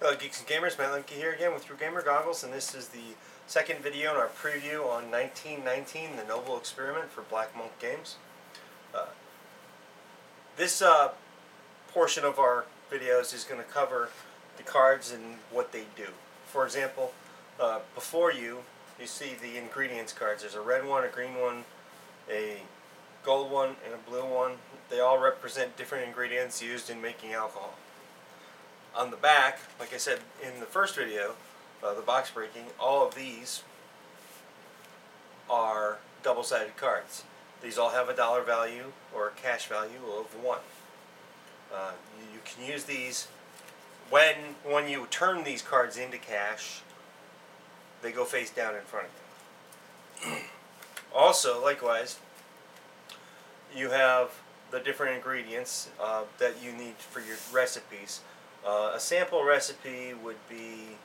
Hello Geeks and Gamers, Matt Lemke here again with True Gamer Goggles, and this is the second video in our preview on 1919, the Noble Experiment for Black Monk Games. This portion of our videos is going to cover the cards and what they do. For example, before you see the ingredients cards. There's a red one, a green one, a gold one, and a blue one. They all represent different ingredients used in making alcohol. On the back, like I said in the first video, the box breaking, all of these are double-sided cards. These all have a dollar value or a cash value of 1. You can use these when you turn these cards into cash. They go face down in front of you. Also, likewise, you have the different ingredients that you need for your recipes. A sample recipe would be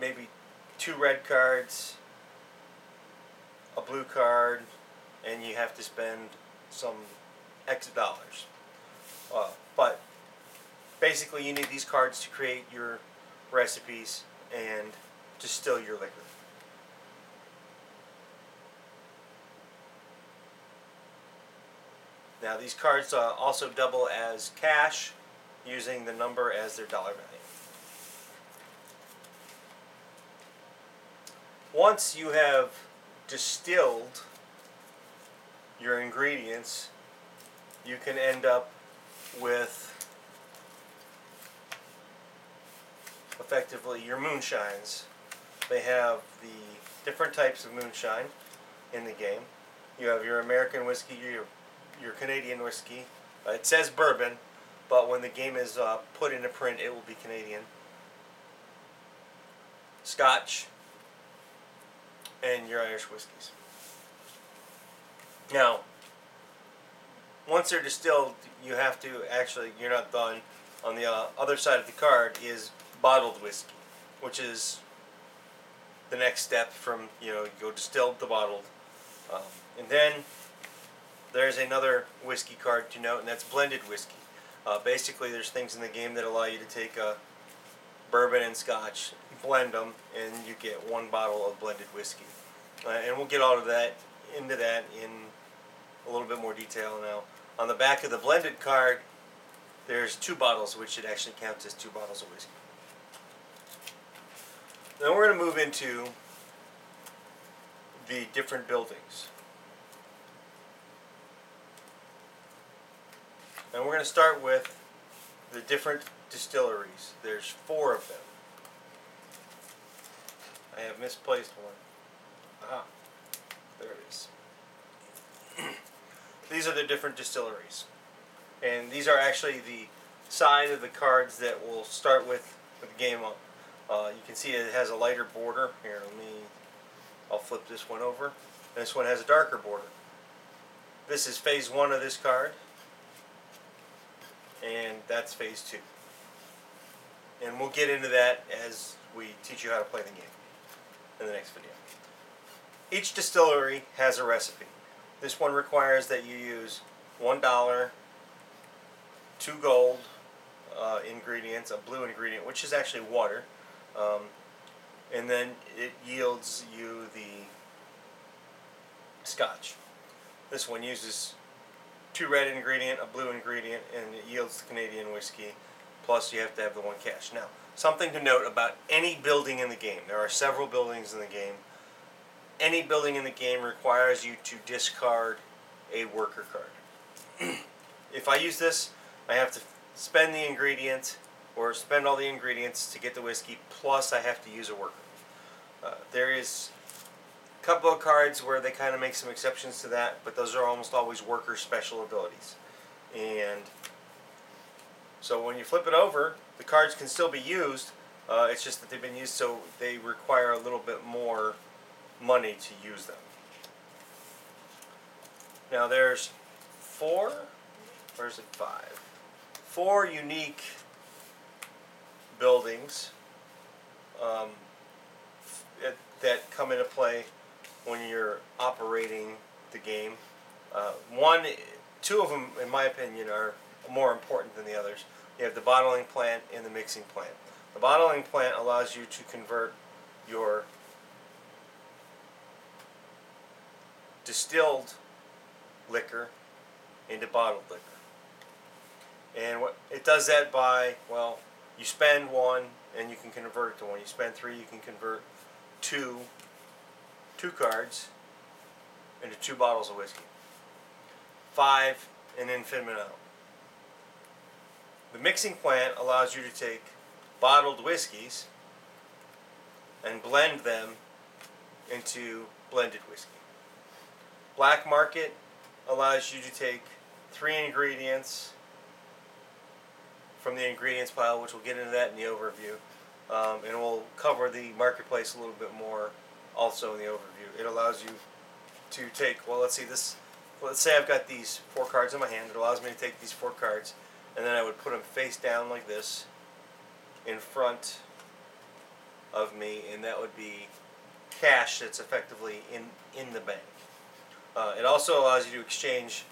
maybe 2 red cards, a blue card, and you have to spend some X dollars. But basically you need these cards to create your recipes and distill your liquor. Now these cards also double as cash, using the number as their dollar value. Once you have distilled your ingredients, you can end up with effectively your moonshines. They have the different types of moonshine in the game. You have your American whiskey, your Canadian whiskey. It says bourbon, but when the game is put into print, it will be Canadian. Scotch, and your Irish whiskeys. Now, once they're distilled, you have to actually, you're not done. On the other side of the card is bottled whiskey, which is the next step from, you go distilled to bottled. And then there's another whiskey card to note, and that's blended whiskey. Basically, there's things in the game that allow you to take bourbon and scotch, blend them, and you get 1 bottle of blended whiskey. And we'll get all of that into that in a little bit more detail now. On the back of the blended card, there's 2 bottles, which it actually counts as 2 bottles of whiskey. Then we're going to move into the different buildings. And we're going to start with the different distilleries. There's 4 of them. I have misplaced one. Aha, there it is. These are the different distilleries. And these are actually the side of the cards that we'll start with the game up. You can see it has a lighter border. Here, I'll flip this one over. And this one has a darker border. This is phase 1 of this card. And that's phase 2. And we'll get into that as we teach you how to play the game in the next video. Each distillery has a recipe. This one requires that you use $1, 2 gold ingredients, a blue ingredient, which is actually water, and then it yields you the scotch. This one uses 2 red ingredient, a blue ingredient, and it yields the Canadian whiskey, plus you have to have the 1 cash. Now, something to note about any building in the game. There are several buildings in the game. Any building in the game requires you to discard a worker card. If I use this, I have to spend the ingredient, or spend all the ingredients to get the whiskey, plus I have to use a worker. There is a couple of cards where they kind of make some exceptions to that, but those are almost always worker special abilities. And so when you flip it over, the cards can still be used. It's just that they've been used, so they require a little bit more money to use them. Now there's 4, or is it 5? 4 unique buildings that come into play when you're operating the game. 2 of them, in my opinion, are more important than the others. You have the bottling plant and the mixing plant. The bottling plant allows you to convert your distilled liquor into bottled liquor. And it does that by, well, you spend one and you can convert it to one. You spend three, you can convert two cards into 2 bottles of whiskey. 5, an infinite amount. The mixing plant allows you to take bottled whiskeys and blend them into blended whiskey. Black market allows you to take 3 ingredients from the ingredients pile, which we'll get into that in the overview, and we'll cover the marketplace a little bit more also in the overview. It allows you to take, well, let's say I've got these 4 cards in my hand. It allows me to take these 4 cards, and then I would put them face down like this in front of me, and that would be cash that's effectively in the bank. It also allows you to exchange.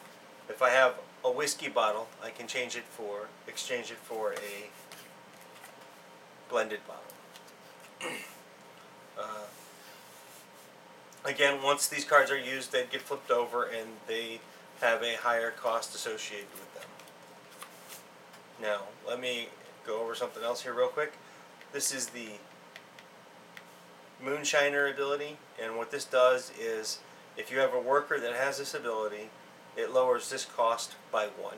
If I have a whiskey bottle, I can exchange it for a blended bottle. Again, once these cards are used, they get flipped over and they have a higher cost associated with them. Now, let me go over something else here real quick. This is the moonshiner ability, and what this does is, if you have a worker that has this ability, it lowers this cost by 1.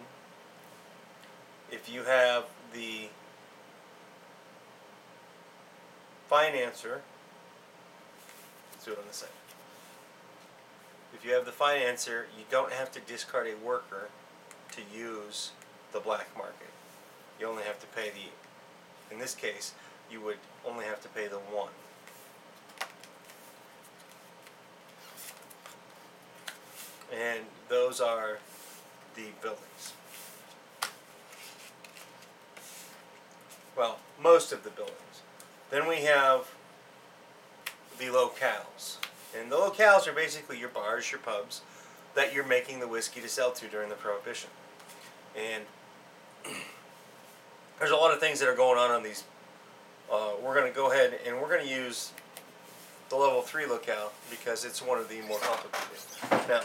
If you have the financer, let's do it on the side. If you have the financer, you don't have to discard a worker to use the black market. You only have to pay in this case, you would only have to pay the 1. And those are the buildings. Well, most of the buildings. Then we have the locales. And the locales are basically your bars, your pubs, that you're making the whiskey to sell to during the prohibition. And there's a lot of things that are going on these. We're going to go ahead and we're going to use the level 3 locale because it's one of the more complicated. Now,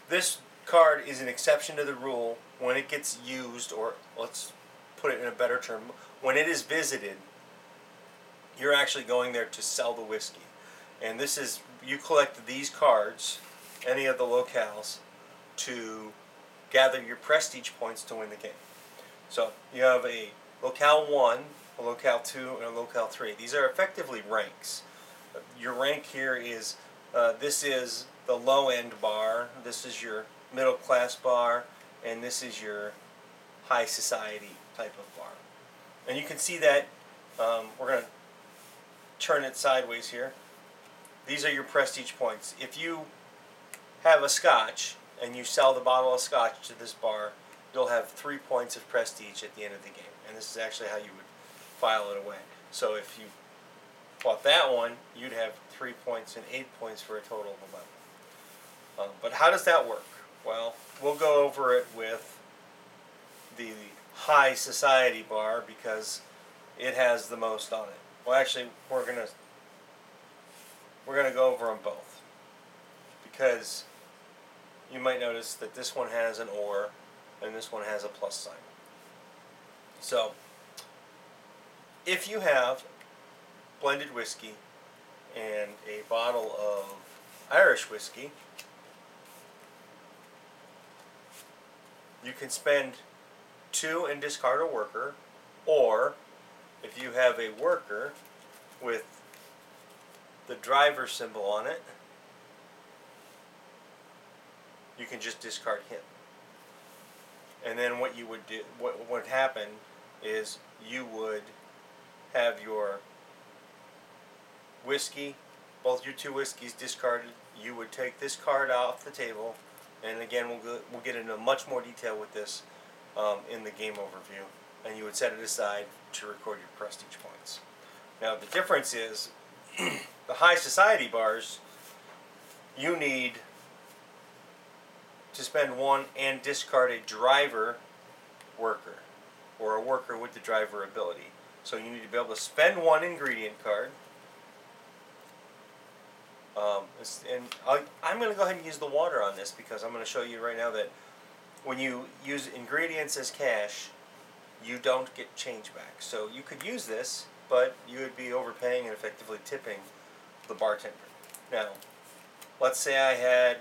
this card is an exception to the rule when it gets used, or let's put it in a better term, when it is visited, you're actually going there to sell the whiskey. And this is, you collect these cards, any of the locales, to gather your prestige points to win the game. So you have a locale 1, a locale 2, and a locale 3. These are effectively ranks. Your rank here is, this is the low end bar, this is your middle class bar, and this is your high society type of bar. And you can see that, we're going to turn it sideways here. These are your prestige points. If you have a scotch and you sell the bottle of scotch to this bar, you'll have 3 points of prestige at the end of the game. And this is actually how you would file it away. So if you bought that one, you'd have 3 points and 8 points for a total of 11. But how does that work? Well, we'll go over it with the high society bar because it has the most on it. Well, actually, we're gonna go over them both because you might notice that this one has an or and this one has a plus sign. So, if you have blended whiskey and a bottle of Irish whiskey, you can spend 2 and discard a worker, or if you have a worker with the driver symbol on it, you can just discard him. And then what you would do, what would happen is you would have your whiskey, both your 2 whiskeys discarded. You would take this card off the table, and again we'll get into much more detail with this in the game overview, and you would set it aside to record your prestige points. Now the difference is the high society bars, you need to spend 1 and discard a driver worker. or a worker with the driver ability. So you need to be able to spend one ingredient card. I'm going to go ahead and use the water on this because I'm going to show you right now that when you use ingredients as cash, you don't get change back. So you could use this, but you would be overpaying and effectively tipping the bartender. Now, let's say I had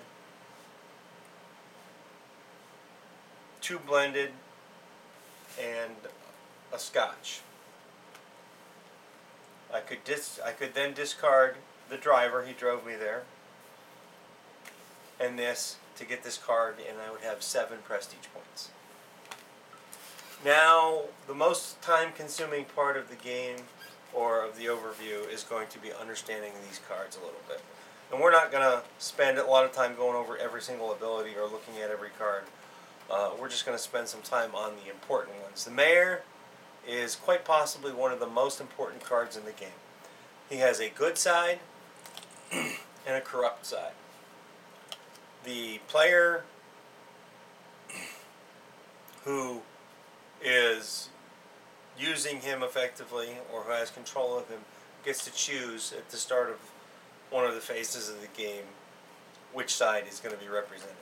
2 blended and a scotch. I could then discard the driver, he drove me there, and this to get this card, and I would have 7 prestige points. Now, the most time-consuming part of the game or of the overview is going to be understanding these cards a little bit. And we're not going to spend a lot of time going over every single ability or looking at every card. We're just going to spend some time on the important ones. The Mayor is quite possibly one of the most important cards in the game. He has a good side and a corrupt side. The player who is using him effectively or who has control of him gets to choose at the start of one of the phases of the game which side is going to be represented.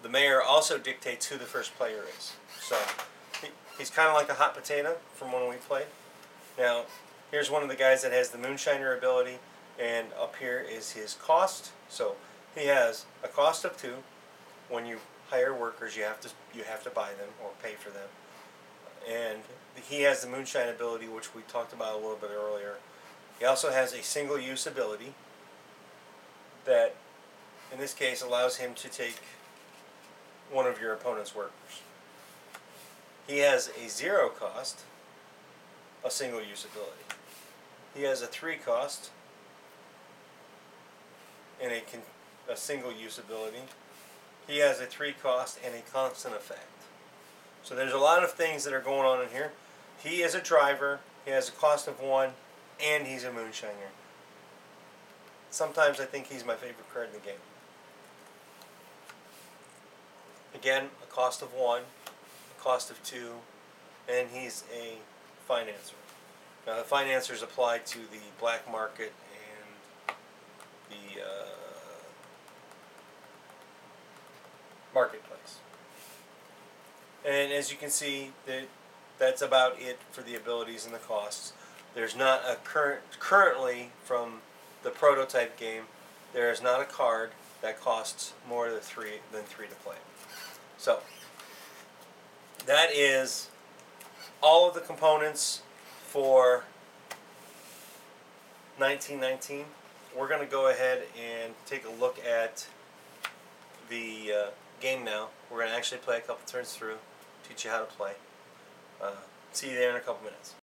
The Mayor also dictates who the first player is. So he's kind of like a hot potato from when we played. Now, here's one of the guys that has the Moonshiner ability, and up here is his cost. So he has a cost of 2. When you hire workers, you have to buy them or pay for them. And he has the Moonshine ability, which we talked about a little bit earlier. He also has a single-use ability that, in this case, allows him to take one of your opponent's workers. He has a 0 cost, a single-use ability. He has a 3 cost and a single-use ability. He has a 3 cost and a constant effect. So there's a lot of things that are going on in here. He is a driver, he has a cost of 1, and he's a Moonshiner. Sometimes I think he's my favorite card in the game. Again, a cost of 1, a cost of 2, and he's a financer. Now the financers apply to the black market and the marketplace. And as you can see, that's about it for the abilities and the costs. There's not a currently from the prototype game, there is not a card that costs more than 3 to play. So that is all of the components for 1919. We're going to go ahead and take a look at the game now. We're going to actually play a couple turns through, teach you how to play. See you there in a couple minutes.